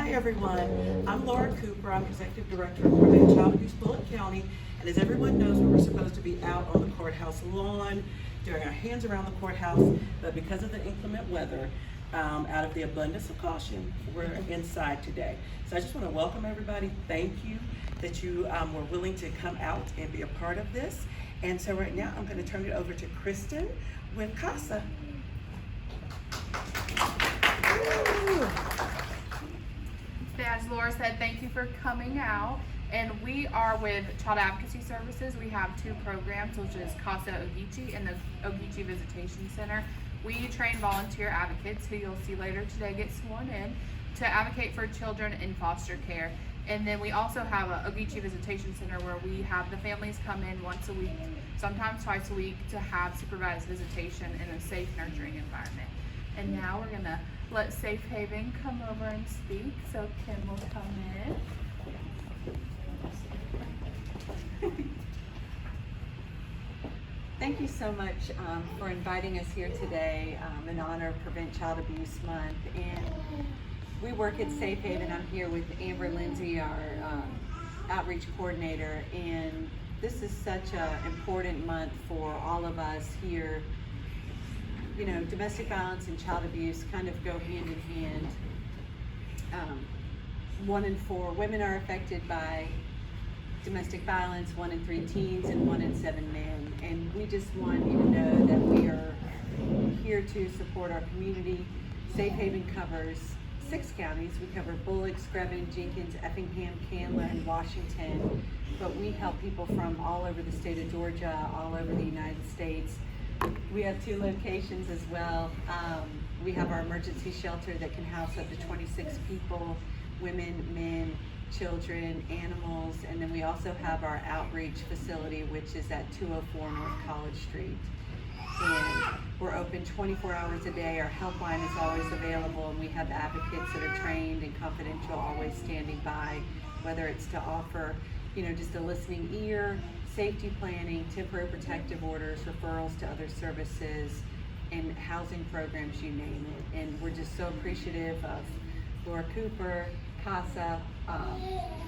Hi everyone, I'm Laura Cooper. I'm Executive Director of Prevent Child Abuse Bulloch County, and as everyone knows, we were supposed to be out on the courthouse lawn doing our hands around the courthouse, but because of the inclement weather, out of the abundance of caution, we're inside today. So I just want to welcome everybody. Thank you that you were willing to come out and be a part of this. And so right now I'm going to turn it over to Kristen with CASA. As Laura said, thank you for coming out. And we are with Child Advocacy Services. We have two programs, which is CASA Ogeechee and the Ogeechee Visitation Center. We train volunteer advocates, who you'll see later today get sworn in, to advocate for children in foster care. And then we also have a Ogeechee Visitation Center where we have the families come in once a week, sometimes twice a week, to have supervised visitation in a safe, nurturing environment. And now we're gonna let Safe Haven come over and speak. So Kim will come in. Thank you so much for inviting us here today in honor of Prevent Child Abuse Month. And we work at Safe Haven. I'm here with Amber Lindsay, our outreach coordinator. And this is such an important month for all of us here. You know, domestic violence and child abuse kind of go hand in hand. 1 in 4 women are affected by domestic violence, 1 in 3 teens, and 1 in 7 men. And we just want you to know that we are here to support our community. Safe Haven covers 6 counties. We cover Bulloch, Screven, Jenkins, Effingham, Candler, and Washington. But we help people from all over the state of Georgia, all over the United States. We have 2 locations as well. We have our emergency shelter that can house up to 26 people, women, men, children, animals, and then we also have our outreach facility, which is at 204 North College Street. And we're open 24 hours a day. Our helpline is always available, and we have advocates that are trained and confidential, always standing by, whether it's to offer, you know, just a listening ear, safety planning, temporary protective orders, referrals to other services, and housing programs, you name it. And we're just so appreciative of Laura Cooper, CASA,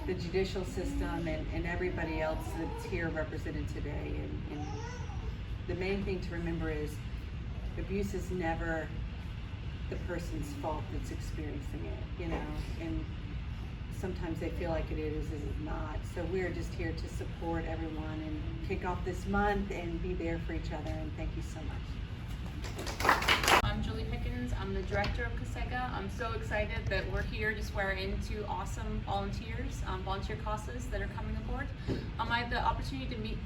the judicial system, and everybody else that's here represented today. And the main thing to remember is abuse is never the person's fault that's experiencing it, you know, and sometimes they feel like it is not. So we're just here to support everyone and kick off this month and be there for each other, and thank you so much. I'm Julie Pickens. I'm the director of CASA. I'm so excited that we're here to swear in 2 awesome volunteers, volunteer CASAs that are coming aboard. I had the opportunity to meet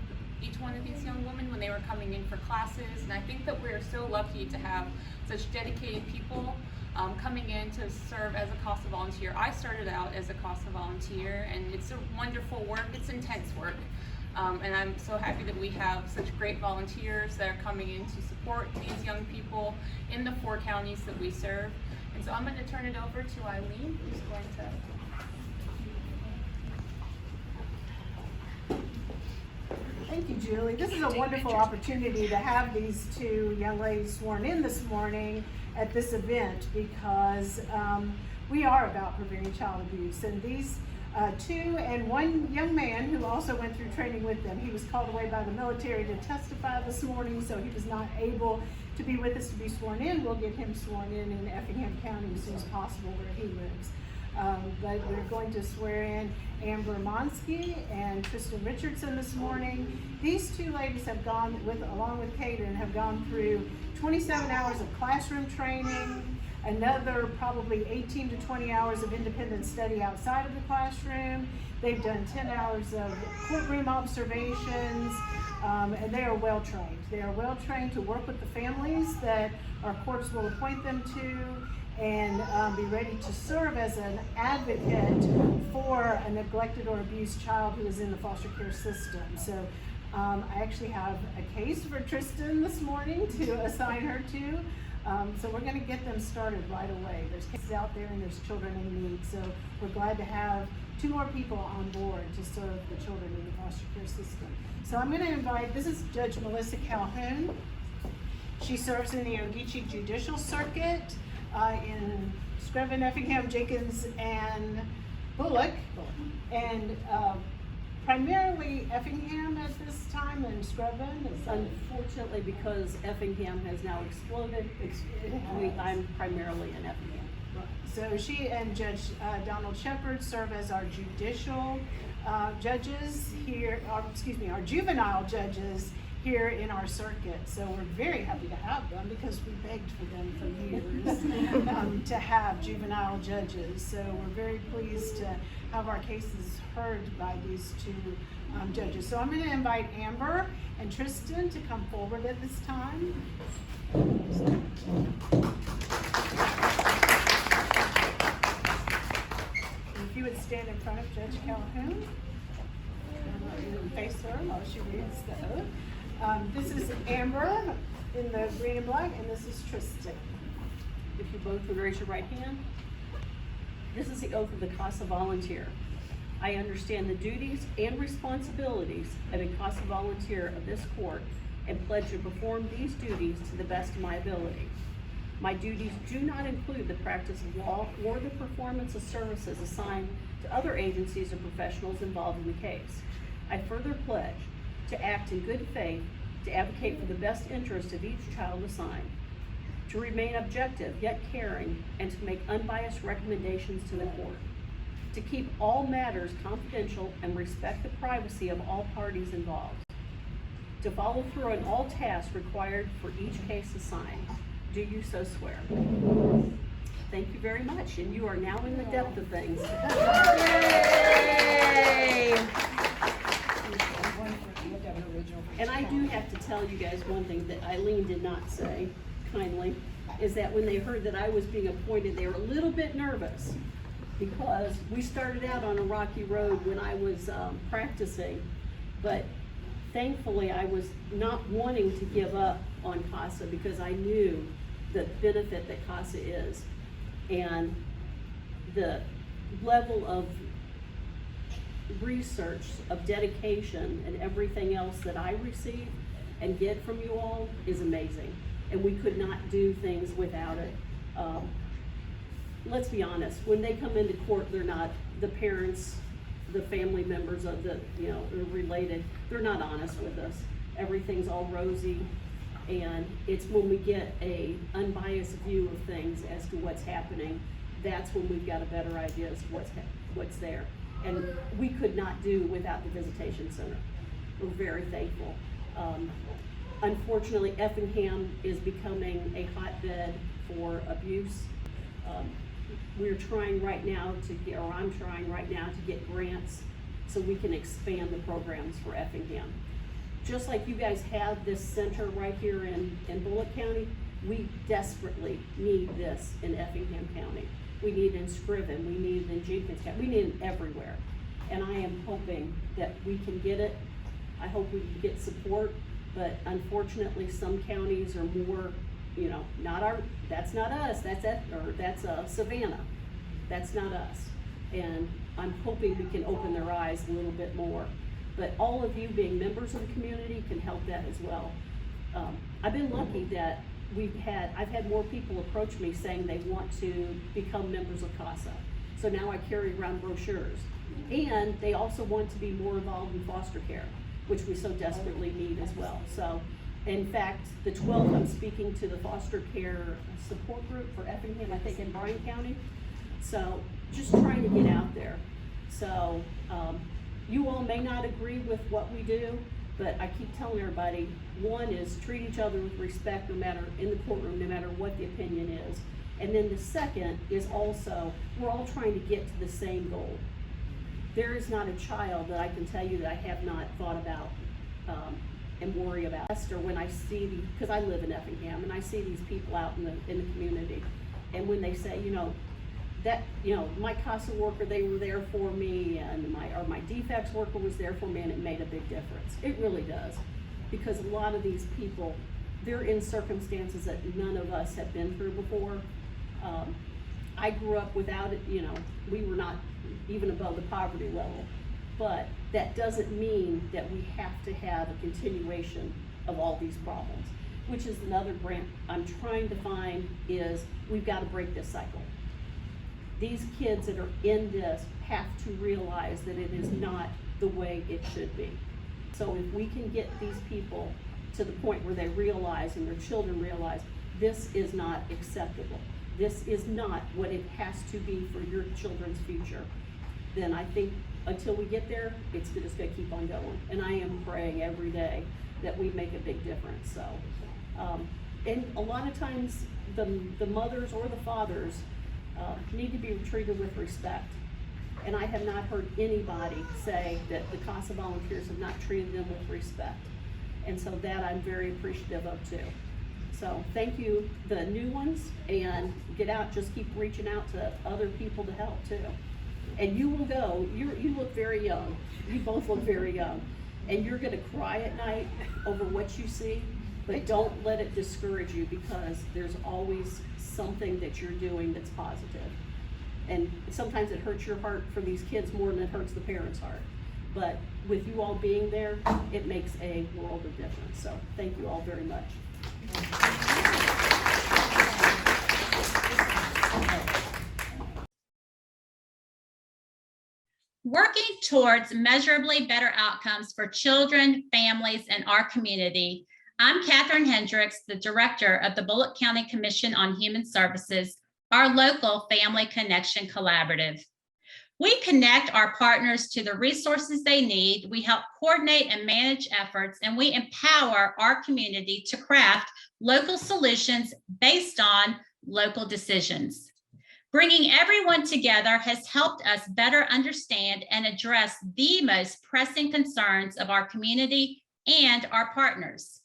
each one of these young women when they were coming in for classes, and I think that we're so lucky to have such dedicated people coming in to serve as a CASA volunteer. I started out as a CASA volunteer, and it's a wonderful work. It's intense work. And I'm so happy that we have such great volunteers that are coming in to support these young people in the 4 counties that we serve. And so I'm going to turn it over to Eileen, who's going to... Thank you, Julie. This is a wonderful opportunity to have these 2 young ladies sworn in this morning at this event, because we are about preventing child abuse. And these 2 and 1 young man who also went through training with them, he was called away by the military to testify this morning, so he was not able to be with us to be sworn in. We'll get him sworn in Effingham County as soon as possible, where he lives. But we're going to swear in Amber Monsky and Tristan Richardson this morning. These 2 ladies have gone, along with Caden, have gone through 27 hours of classroom training, another probably 18 to 20 hours of independent study outside of the classroom. They've done 10 hours of courtroom observations, and they are well trained. They are well trained to work with the families that our courts will appoint them to, and be ready to serve as an advocate for a neglected or abused child who is in the foster care system. So I actually have a case for Tristan this morning to assign her to. So we're going to get them started right away. There's cases out there and there's children in need. So we're glad to have 2 more people on board to serve the children in the foster care system. So I'm going to invite, this is Judge Melissa Calhoun. She serves in the Ogeechee Judicial Circuit. in Screven, Effingham, Jenkins, and Bulloch. And primarily Effingham at this time and Screven. Unfortunately, because Effingham has now exploded, I'm primarily in Effingham. So she and Judge Donald Shepard serve as our judicial judges here, our juvenile judges here in our circuit. So we're very happy to have them because we begged for them for years to have juvenile judges. So we're very pleased to have our cases heard by these two judges. So I'm going to invite Amber and Tristan to come forward at this time. If you would stand in front of Judge Calhoun and face her while she reads the oath. This is Amber in the green and black, and this is Tristan. If you both would raise your right hand. This is the oath of the CASA Volunteer. I understand the duties and responsibilities of a CASA Volunteer of this court and pledge to perform these duties to the best of my ability. My duties do not include the practice of law or the performance of services assigned to other agencies or professionals involved in the case. I further pledge to act in good faith, to advocate for the best interest of each child assigned, to remain objective yet caring, and to make unbiased recommendations to the court, to keep all matters confidential and respect the privacy of all parties involved, to follow through on all tasks required for each case assigned. Do you so swear? Thank you very much, and you are now in the depth of things. Yay! And I do have to tell you guys one thing that Eileen did not say kindly, is that when they heard that I was being appointed, they were a little bit nervous because we started out on a rocky road when I was practicing, but thankfully I was not wanting to give up on CASA because I knew the benefit that CASA is and the level of research, of dedication, and everything else that I receive and get from you all is amazing. And we could not do things without it. Let's be honest, when they come into court, they're not the parents, the family members of the, related, they're not honest with us. Everything's all rosy, and it's when we get a unbiased view of things as to what's happening, that's when we've got a better idea as to what's there. And we could not do without the visitation center. We're very thankful. Unfortunately, Effingham is becoming a hotbed for abuse. We're trying right now I'm trying right now to get grants so we can expand the programs for Effingham. Just like you guys have this center right here in Bulloch County, we desperately need this in Effingham County. We need it in Screven, we need it in Jenkins County, we need it everywhere. And I am hoping that we can get it. I hope we can get support, but unfortunately some counties are more, that's not us, that's Savannah. That's not us. And I'm hoping we can open their eyes a little bit more. But all of you being members of the community can help that as well. I've been lucky that I've had more people approach me saying they want to become members of CASA. So now I carry around brochures. And they also want to be more involved in foster care, which we so desperately need as well. So, in fact, the 12th, I'm speaking to the foster care support group for Effingham, I think in Bryan County. So, just trying to get out there. So, you all may not agree with what we do, but I keep telling everybody, one is treat each other with respect no matter in the courtroom, no matter what the opinion is. And then the second is also, we're all trying to get to the same goal. There is not a child that I can tell you that I have not thought about and worry about. Or when I see because I live in Effingham and I see these people out in the community, and when they say, my CASA worker, they were there for me, and my defects worker was there for me, and it made a big difference. It really does, because a lot of these people, they're in circumstances that none of us have been through before. I grew up without it, we were not even above the poverty level, but that doesn't mean that we have to have a continuation of all these problems. which is another grant I'm trying to find, is we've got to break this cycle. These kids that are in this have to realize that it is not the way it should be. So if we can get these people to the point where they realize, and their children realize, this is not acceptable, this is not what it has to be for your children's future, then I think until we get there, it's just gonna keep on going. And I am praying every day that we make a big difference. So, and a lot of times the mothers or the fathers need to be treated with respect. And I have not heard anybody say that the CASA volunteers have not treated them with respect. And so that I'm very appreciative of too. So thank you, the new ones, and get out, just keep reaching out to other people to help too. And you will go, you look very young. You both look very young. And you're gonna cry at night over what you see, but don't let it discourage you, because there's always something that you're doing that's positive. And sometimes it hurts your heart for these kids more than it hurts the parents' heart. But with you all being there, it makes a world of difference. So thank you all very much. Working towards measurably better outcomes for children, families, and our community, I'm Catherine Hendricks, the Director of the Bulloch County Commission on Human Services, our local Family Connection Collaborative. We connect our partners to the resources they need, we help coordinate and manage efforts, and we empower our community to craft local solutions based on local decisions. Bringing everyone together has helped us better understand and address the most pressing concerns of our community and our partners.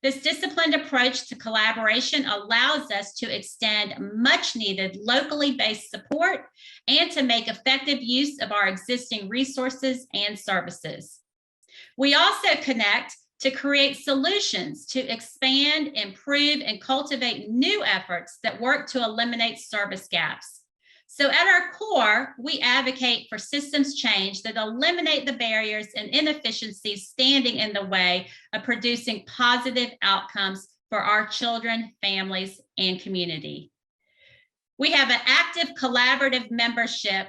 This disciplined approach to collaboration allows us to extend much needed locally based support and to make effective use of our existing resources and services. We also connect to create solutions to expand, improve, and cultivate new efforts that work to eliminate service gaps. So at our core, we advocate for systems change that eliminate the barriers and inefficiencies standing in the way of producing positive outcomes for our children, families, and community. We have an active collaborative membership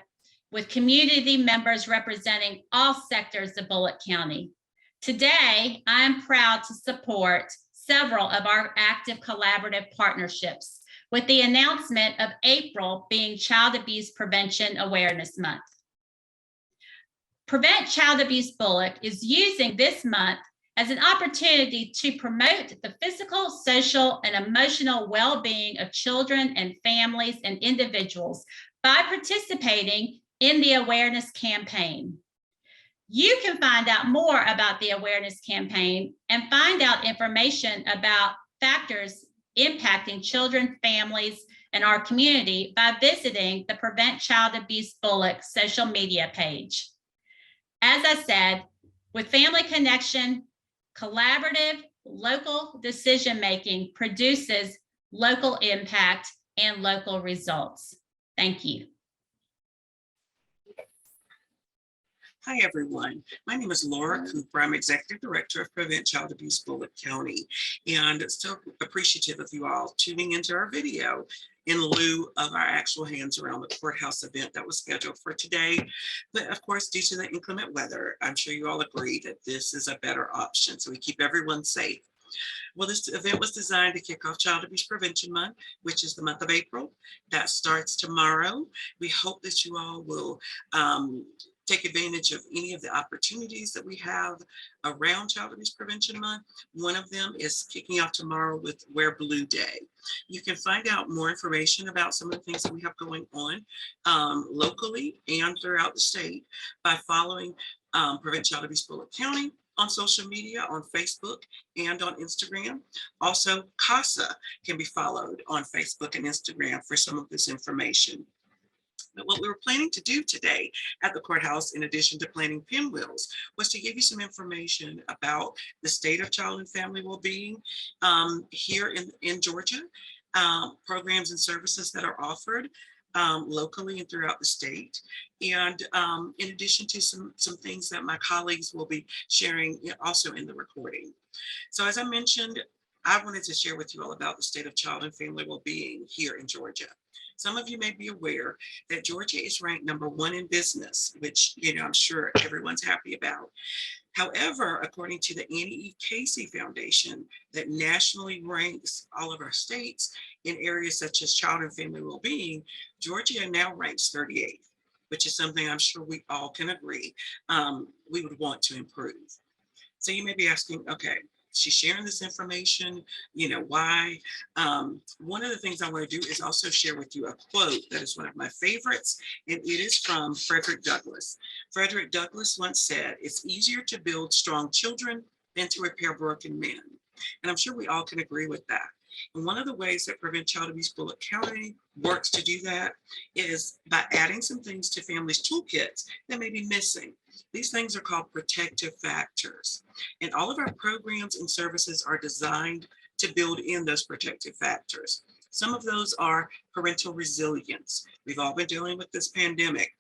with community members representing all sectors of Bulloch County. Today, I am proud to support several of our active collaborative partnerships, with the announcement of April being Child Abuse Prevention Awareness Month. Prevent Child Abuse Bulloch is using this month as an opportunity to promote the physical, social, and emotional well-being of children and families and individuals by participating in the awareness campaign. You can find out more about the awareness campaign and find out information about factors impacting children, families, and our community by visiting the Prevent Child Abuse Bulloch social media page. As I said, with Family Connection, collaborative local decision-making produces local impact and local results. Thank you. Hi, everyone. My name is Laura Cooper. I'm Executive Director of Prevent Child Abuse Bulloch County, and so appreciative of you all tuning into our video in lieu of our actual Hands Around the Courthouse event that was scheduled for today. But of course, due to the inclement weather, I'm sure you all agree that this is a better option, so we keep everyone safe. Well, this event was designed to kick off Child Abuse Prevention Month, which is the month of April. That starts tomorrow. We hope that you all will take advantage of any of the opportunities that we have around Child Abuse Prevention Month. One of them is kicking off tomorrow with Wear Blue Day. You can find out more information about some of the things that we have going on locally and throughout the state by following Prevent Child Abuse Bulloch County on social media, on Facebook and on Instagram. Also, CASA can be followed on Facebook and Instagram for some of this information. But what we were planning to do today at the courthouse, in addition to planning pinwheels, was to give you some information about the state of child and family well-being here in Georgia, programs and services that are offered locally and throughout the state. And in addition to some things that my colleagues will be sharing also in the recording. So as I mentioned, I wanted to share with you all about the state of child and family well-being here in Georgia. Some of you may be aware that Georgia is ranked #1 in business, which, I'm sure everyone's happy about. However, according to the Annie E. Casey Foundation, that nationally ranks all of our states in areas such as child and family well-being, Georgia now ranks 38th, which is something I'm sure we all can agree we would want to improve. So you may be asking, okay, she's sharing this information, why? One of the things I want to do is also share with you a quote that is one of my favorites, and it is from Frederick Douglass. Frederick Douglass once said, "It's easier to build strong children than to repair broken men." And I'm sure we all can agree with that. And one of the ways that Prevent Child Abuse Bulloch County works to do that is by adding some things to families' toolkits that may be missing. These things are called protective factors. And all of our programs and services are designed to build in those protective factors. Some of those are parental resilience. We've all been dealing with this pandemic.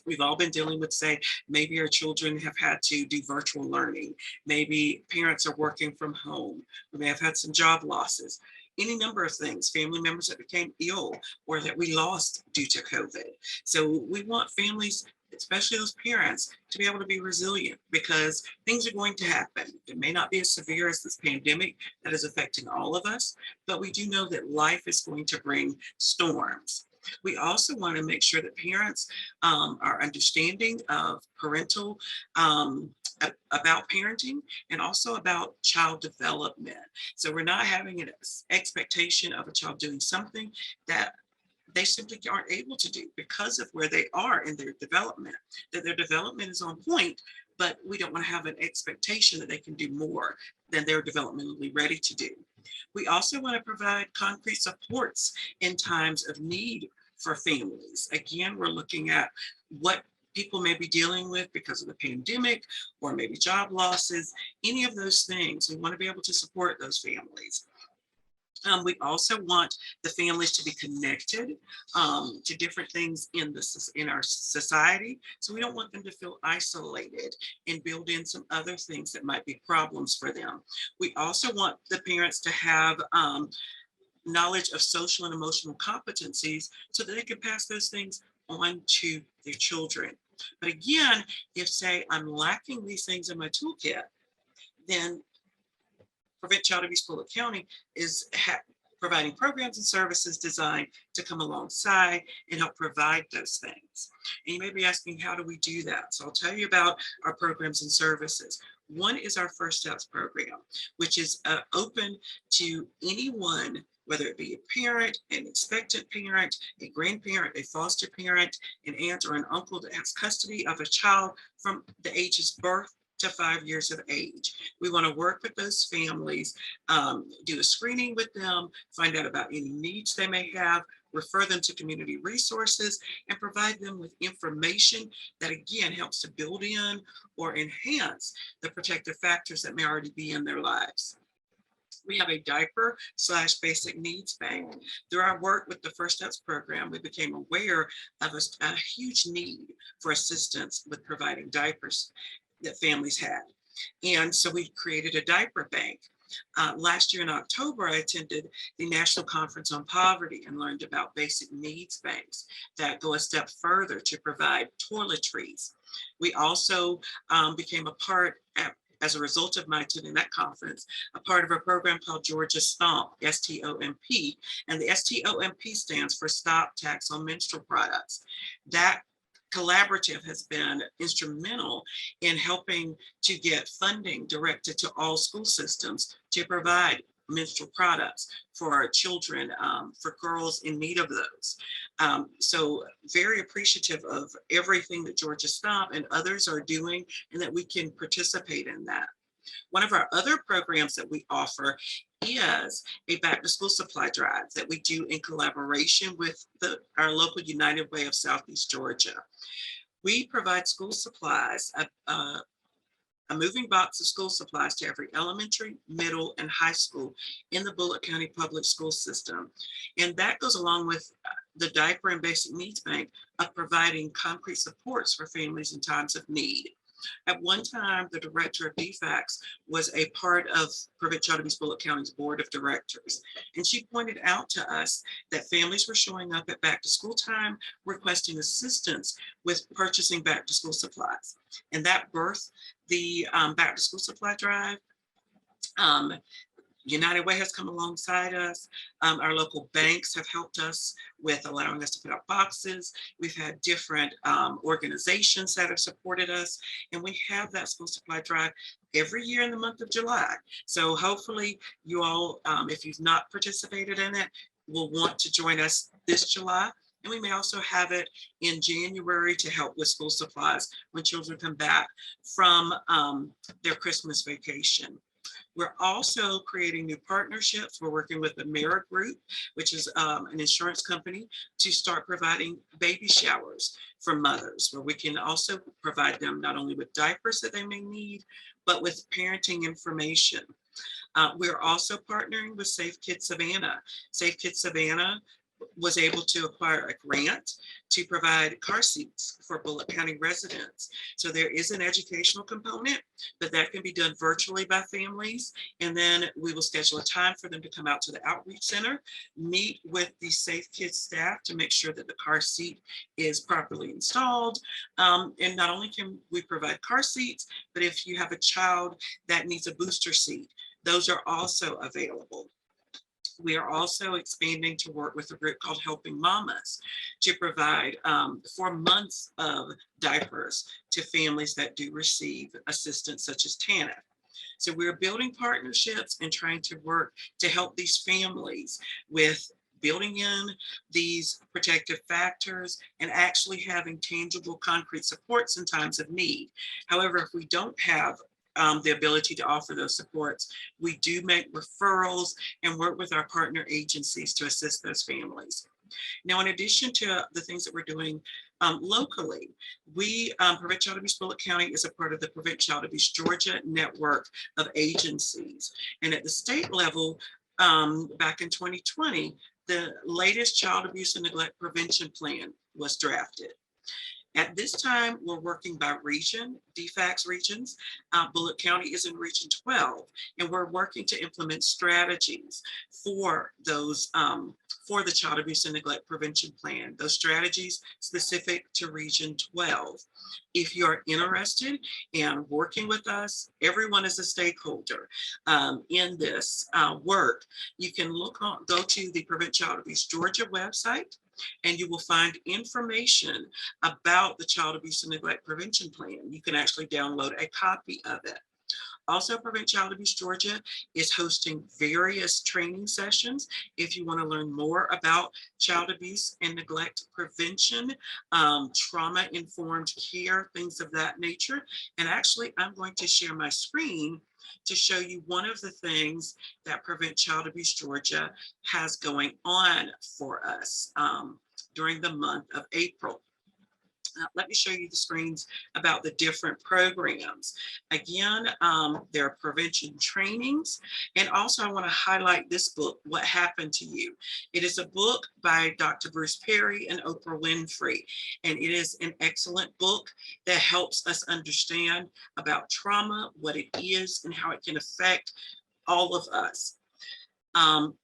We've all been dealing with, say, maybe our children have had to do virtual learning. Maybe parents are working from home. We may have had some job losses. Any number of things, family members that became ill or that we lost due to COVID. So we want families, especially those parents, to be able to be resilient because things are going to happen. It may not be as severe as this pandemic that is affecting all of us, but we do know that life is going to bring storms. We also want to make sure that parents are understanding of parental, about parenting and also about child development. So we're not having an expectation of a child doing something that they simply aren't able to do because of where they are in their development, that their development is on point, but we don't want to have an expectation that they can do more than they're developmentally ready to do. We also want to provide concrete supports in times of need for families. Again, we're looking at what people may be dealing with because of the pandemic or maybe job losses, any of those things. We want to be able to support those families. We also want the families to be connected to different things in our society. So we don't want them to feel isolated and build in some other things that might be problems for them. We also want the parents to have knowledge of social and emotional competencies so that they can pass those things on to their children. But again, if say I'm lacking these things in my toolkit, then Prevent Child Abuse Bulloch County is providing programs and services designed to come alongside and help provide those things. And you may be asking, how do we do that? So I'll tell you about our programs and services. One is our First Steps program, which is open to anyone, whether it be a parent, an expectant parent, a grandparent, a foster parent, an aunt or an uncle that has custody of a child from the ages birth to 5 years of age. We want to work with those families, do a screening with them, find out about any needs they may have, refer them to community resources, and provide them with information that again helps to build in or enhance the protective factors that may already be in their lives. We have a diaper/basic needs bank. Through our work with the First Steps program, we became aware of a huge need for assistance with providing diapers that families had. And so we created a diaper bank. Last year in October, I attended the National Conference on Poverty and learned about basic needs banks that go a step further to provide toiletries. We also became a part, as a result of my attending that conference, a part of a program called Georgia STOMP, STOMP, and the STOMP stands for Stop Tax on Menstrual Products. That collaborative has been instrumental in helping to get funding directed to all school systems to provide menstrual products for our children, for girls in need of those. So very appreciative of everything that Georgia STOMP and others are doing and that we can participate in that. One of our other programs that we offer is a back to school supply drive that we do in collaboration with our local United Way of Southeast Georgia. We provide school supplies, a moving box of school supplies to every elementary, middle, and high school in the Bulloch County Public School System. And that goes along with the Diaper and Basic Needs Bank of providing concrete supports for families in times of need. At one time, the director of DFACS was a part of Prevent Child Abuse Bulloch County's board of directors. And she pointed out to us that families were showing up at back to school time requesting assistance with purchasing back to school supplies. And that birthed the back to school supply drive. United Way has come alongside us. Our local banks have helped us with allowing us to put out boxes. We've had different organizations that have supported us, and we have that school supply drive every year in the month of July. So hopefully you all, if you've not participated in it, will want to join us this July. And we may also have it in January to help with school supplies when children come back from their Christmas vacation. We're also creating new partnerships. We're working with the Mera Group, which is an insurance company, to start providing baby showers for mothers, where we can also provide them not only with diapers that they may need, but with parenting information. We're also partnering with Safe Kids Savannah. Safe Kids Savannah was able to acquire a grant to provide car seats for Bulloch County residents. So there is an educational component, but that can be done virtually by families. And then we will schedule a time for them to come out to the outreach center, meet with the Safe Kids staff to make sure that the car seat is properly installed. And not only can we provide car seats, but if you have a child that needs a booster seat, those are also available. We are also expanding to work with a group called Helping Mamas to provide 4 months of diapers to families that do receive assistance such as TANF. So we're building partnerships and trying to work to help these families with building in these protective factors and actually having tangible, concrete supports in times of need. However, if we don't have the ability to offer those supports, we do make referrals and work with our partner agencies to assist those families. Now, in addition to the things that we're doing locally, Prevent Child Abuse Bulloch County is a part of the Prevent Child Abuse Georgia network of agencies. And at the state level, back in 2020, the latest child abuse and neglect prevention plan was drafted. At this time, we're working by region, DFACS regions. Bulloch County is in region 12, and we're working to implement strategies for those, for the child abuse and neglect prevention plan, those strategies specific to region 12. If you're interested in working with us, everyone is a stakeholder in this work. You can go to the Prevent Child Abuse Georgia website, and you will find information about the Child Abuse and Neglect Prevention Plan. You can actually download a copy of it. Also, Prevent Child Abuse Georgia is hosting various training sessions. If you want to learn more about child abuse and neglect prevention, trauma-informed care, things of that nature. And actually, I'm going to share my screen to show you one of the things that Prevent Child Abuse Georgia has going on for us during the month of April. Let me show you the screens about the different programs. Again, there are prevention trainings. And also I want to highlight this book, What Happened to You. It is a book by Dr. Bruce Perry and Oprah Winfrey. And it is an excellent book that helps us understand about trauma, what it is, and how it can affect all of us.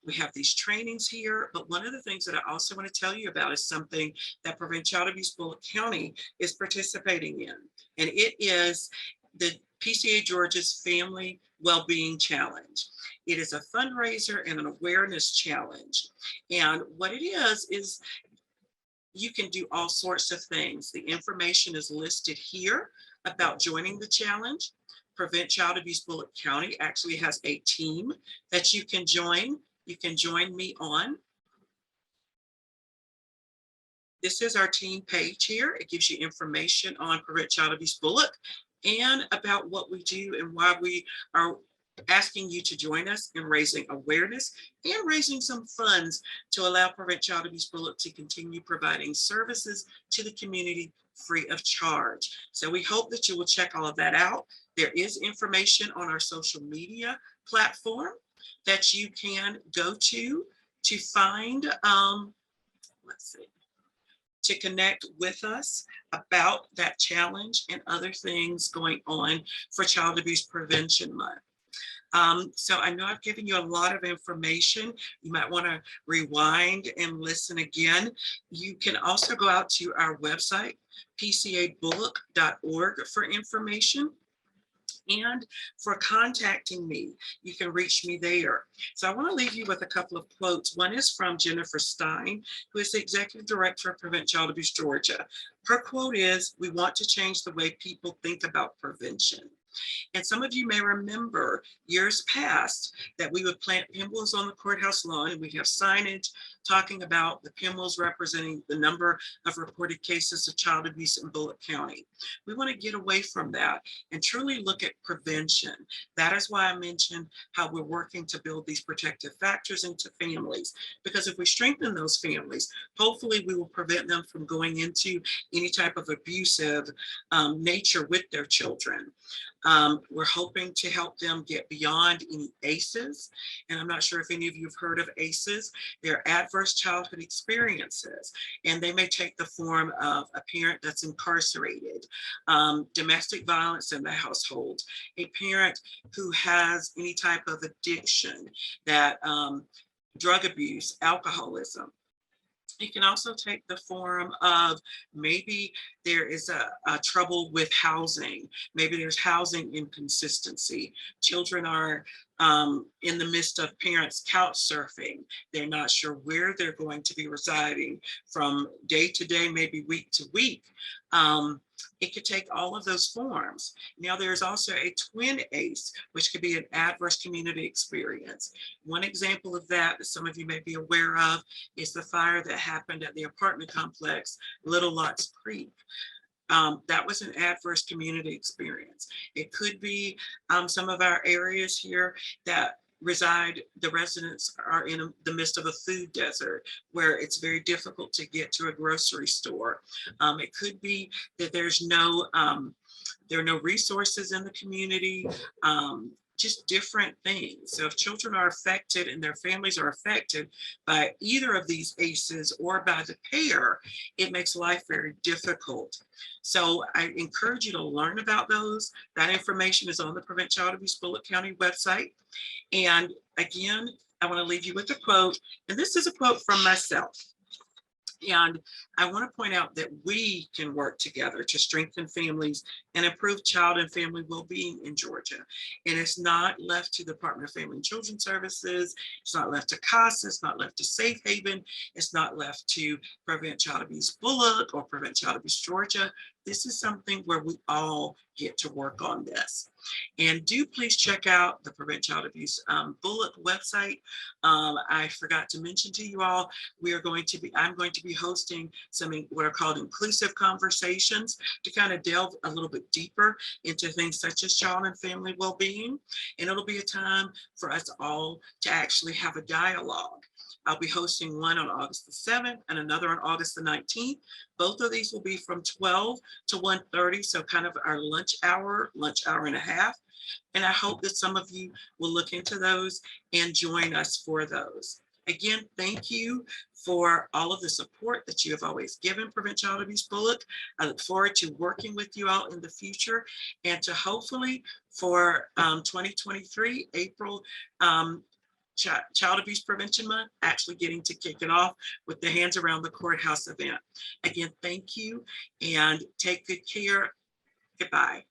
We have these trainings here, but one of the things that I also want to tell you about is something that Prevent Child Abuse Bulloch County is participating in, and it is the PCA Georgia's Family Wellbeing Challenge. It is a fundraiser and an awareness challenge, and what it is you can do all sorts of things. The information is listed here about joining the challenge. Prevent Child Abuse Bulloch County actually has a team that you can join. You can join me on. This is our team page here. It gives you information on Prevent Child Abuse Bulloch and about what we do and why we are asking you to join us in raising awareness and raising some funds to allow Prevent Child Abuse Bulloch to continue providing services to the community free of charge. So we hope that you will check all of that out. There is information on our social media platform that you can go to find, let's see, to connect with us about that challenge and other things going on for Child Abuse Prevention Month. So I know I've given you a lot of information. You might want to rewind and listen again. You can also go out to our website, pcabulloch.org, for information. And for contacting me, you can reach me there. So I want to leave you with a couple of quotes. One is from Jennifer Stein, who is the Executive Director of Prevent Child Abuse Georgia. Her quote is, "We want to change the way people think about prevention." And some of you may remember years past that we would plant pinwheels on the courthouse lawn, and we'd have signage talking about the pinwheels representing the number of reported cases of child abuse in Bulloch County. We want to get away from that and truly look at prevention. That is why I mentioned how we're working to build these protective factors into families, because if we strengthen those families, hopefully we will prevent them from going into any type of abusive nature with their children. We're hoping to help them get beyond any ACEs. And I'm not sure if any of you have heard of ACEs. They're adverse childhood experiences, and they may take the form of a parent that's incarcerated, domestic violence in the household, a parent who has any type of addiction, that drug abuse, alcoholism. It can also take the form of maybe there is a trouble with housing. Maybe there's housing inconsistency. Children are in the midst of parents couch surfing. They're not sure where they're going to be residing from day to day, maybe week to week. It could take all of those forms. Now, there's also a twin ACE, which could be an adverse community experience. One example of that some of you may be aware of is the fire that happened at the apartment complex, Little Lots Creek. That was an adverse community experience. It could be some of our areas here that the residents are in the midst of a food desert where it's very difficult to get to a grocery store. It could be that there are no resources in the community, just different things. So if children are affected and their families are affected by either of these ACEs or by the pair, it makes life very difficult. So I encourage you to learn about those. That information is on the Prevent Child Abuse Bulloch County website. And again, I want to leave you with a quote, and this is a quote from myself. And I want to point out that we can work together to strengthen families and improve child and family well-being in Georgia. And it's not left to the Department of Family and Children Services. It's not left to CASA. It's not left to Safe Haven. It's not left to Prevent Child Abuse Bulloch or Prevent Child Abuse Georgia. This is something where we all get to work on this. And do please check out the Prevent Child Abuse Bulloch website. I forgot to mention to you all, I'm going to be hosting some what are called inclusive conversations to kind of delve a little bit deeper into things such as child and family well-being. And it'll be a time for us all to actually have a dialogue. I'll be hosting one on August the 7th and another on August the 19th. Both of these will be from 12 to 1:30, so kind of our lunch hour and a half. And I hope that some of you will look into those and join us for those. Again, thank you for all of the support that you have always given Prevent Child Abuse Bulloch. I look forward to working with you all in the future and to hopefully for 2023, April, Child Abuse Prevention Month, actually getting to kick it off with the Hands Around the Courthouse event. Again, thank you and take good care. Goodbye.